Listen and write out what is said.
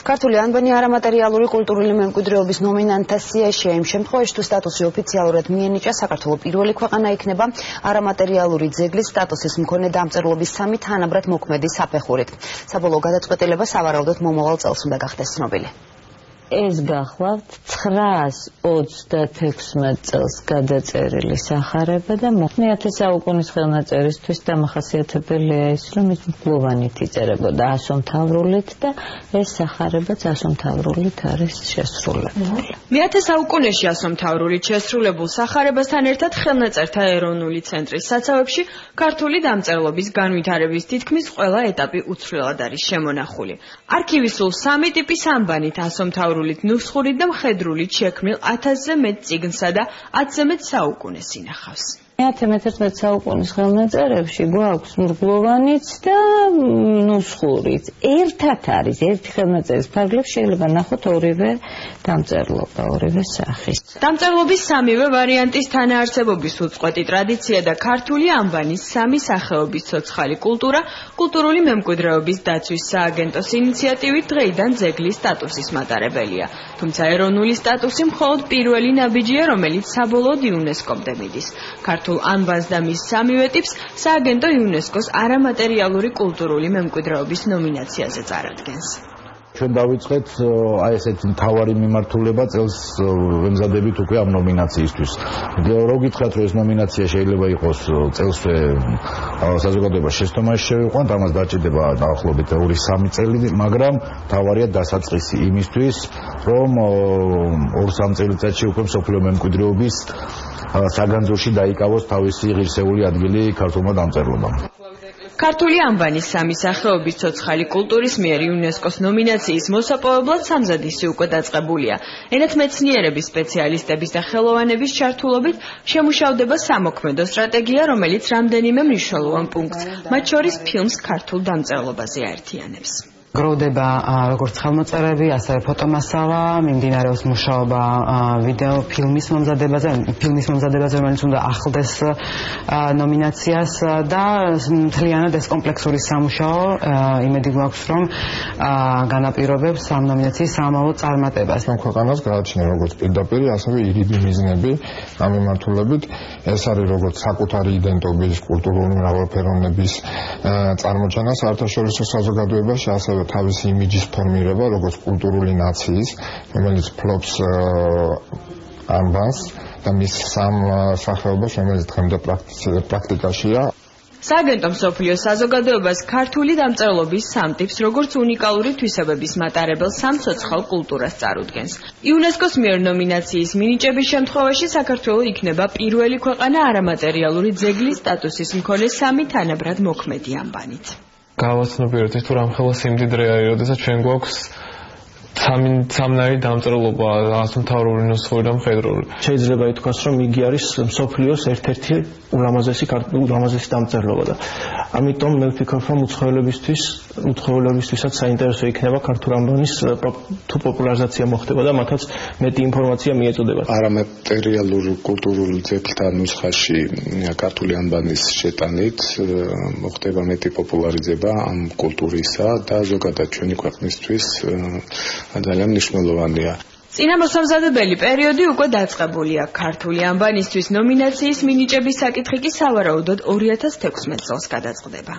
ქართული ანბანი არამატერიალური კულტურული მემკვიდრეობის ნომინანტთა სიაშია. იმ შემთხვევაში, თუ სტატუსი ოფიციალურად მიენიჭა, საქართველო პირველი ქვეყანა იქნება არამატერიალური ძეგლის სტატუსის მქონე დამწერლობის 3 თანაბრად მოქმედი საფეხურით. საბოლოო გადაწყვეტილება სავარაუდოდ მომავალ წელს უნდა გახდეს ცნობილი. ეს გახლავთ 926 წელს გადაწერილი სახარება და მე-10 საუკუნის ხელნაწერისთვის დამახასიათებელია ის, რომ ის მკლოვანით იწერებოდა ასომთავრულით და ეს სახარებაც ასომთავრულით არის შესრულებული. მე-10 საუკუნეში ასომთავრულით შესრულებულ სახარებასთან ერთად ხელნაწერთა ეროვნული ცენტრის საცავებში ქართული დამწერლობის განვითარების თითქმის ყველა ეტაპი უცვლელად არის შემონახული. არქივი სულ 3 ტიპის ანბანით ასომთავრულით ნუსხურით და მხედრულით შექმნილ 1000-ზე მეტ წიგნსა და 10-ზე მეტ საუკუნეს ინახავს. მე-11 საუკუნის ხელნაწერებში გვაქვს მრგლოვანიც და ნუსხურით. ერთად არის ერთი ხელნაწერის ფარგლებში შეიძლება ნახოთ ორივე დამწერლობა, ორივე სახის. დამწერლობის 3-ვე ვარიანტის თანაარსებობის უწყვეტი ტრადიცია და ქართული ანბანის 3 სახეობის ცოცხალი კულტურა კულტურული მემკვიდრეობის დაცვის სააგენტოს ინიციატივით დღეიდან ძეგლის სტატუსის მატარებელია. თუმცა ეროვნული სტატუსი მხოლოდ პირველი ნაბიჯია, რომელიც საბოლოოდ იუნესკომდე მიდის. ქართულ ანბანს და მის 3-ვე ტიპს სააგენტო იუნესკოს არამატერიალური კულტურული მემკვიდრეობის ნომინაციაზე წარადგენს. ჩვენ დავიწყეთ აი ესეთი მთავარი მიმართულება წელს ვემზადებით უკვე ამ ნომინაციისთვის. რო გითხრათ, რომ ეს ნომინაცია შეიძლება იყოს წელსვე საზოგადოებას შეცდომაში შევიყვანთ, ამას დაჭირდება დაახლოებით 2-3 წელი, მაგრამ მთავარია დასაწყისი იმისთვის, რომ 2-3 წელიწადში უკვე მსოფლიო მემკვიდრეობის საგანძურში დაიკავოს თავისი ღირსეული ადგილი ქართულმა დამწერლობამ. ქართული ანბანის 3 სახეობის ცოცხალი კულტურის მიერ იუნესკოს ნომინაციის მოსაპოვებლად სამზადისი უკვე დაწყებულია. ენათმეცნიერების სპეციალისტების და ხელოვანების ჩართულობით შემუშავდება სამოქმედო სტრატეგია, რომელიც რამდენიმე მნიშვნელოვან პუნქტს, მათ შორის ფილმს ქართულ დამწერლობაზე აერთიანებს. გროვდება როგორც ხელმოწერები, ასევე ფოტომასალა, მიმდინარეობს მუშაობა ვიდეო ფილმის მომზადებაზე, რომელიც უნდა ახლდეს ნომინაციას და მთლიანად ეს კომპლექსური სამუშაო იმედი გვაქვს, რომ განაპირობებს ამ ნომინაციის სამავო წარმატებას. ქვეყანას გააჩნია როგორც პირდაპირ, ასევე ირიბი მიზნები ამ მიმართულებით. ეს არის როგორც საკუთარი იდენტობის, კულტურული მრავალფეროვნების წარმოჩენა საერთაშორისო საზოგადოებაში, ასევე თავისი იმიჯის ფორმირება, როგორც კულტურული ნაციის, რომელიც ფლობს ანბანს და მის 3 სახეობას, რომელიც დღემდე პრაქტიკაშია. სააგენტო მსოფლიო საზოგადოებას ქართული დამწერლობის 3 ტიპს, როგორც უნიკალური თვისებების მატარებელ 3 ცოცხალ კულტურას წარუდგენს. იუნესკოს მიერ ნომინაციის მინიჭების შემთხვევაში საქართველო იქნება პირველი ქვეყანა არამატერიალური ძეგლის სტატუსის მქონე 3 თანაბრად მოქმედი ანბანით. გავაცნობიერეთ ის თუ რამხელა სიმდიდრე არის, როდესაც ჩვენ გვაქვს 3 დამწერლობა, ასომთავრული, ნუსხური და მხედრული. შეიძლება ითქვას, რომ იგი არის მსოფლიოს ერთ-ერთი ულამაზესი დამწერლობა და ამიტომ მე ვფიქრობ, რომ უცხოელებისთვისაც საინტერესო იქნება ქართული ანბანის თუ პოპულარიზაცია მოხდება და მათაც მეტი ინფორმაცია მიეწოდება. არამატერიალურ კულტურულ ძეგლთა ნუსხაში ქართული ანბანის შეტანით მოხდება მეტი პოპულარიზება ამ კულტურისა და ზოგადად ჩვენი ქვეყნისთვის ძალიან მნიშვნელოვანია. წინამოსამზადებელი პერიოდი უკვე დაწყებულია. ქართული ანბანისთვის ნომინაციის მინიჭების საკითხი კი სავარაუდოდ 2016 წელს გადაწყდება.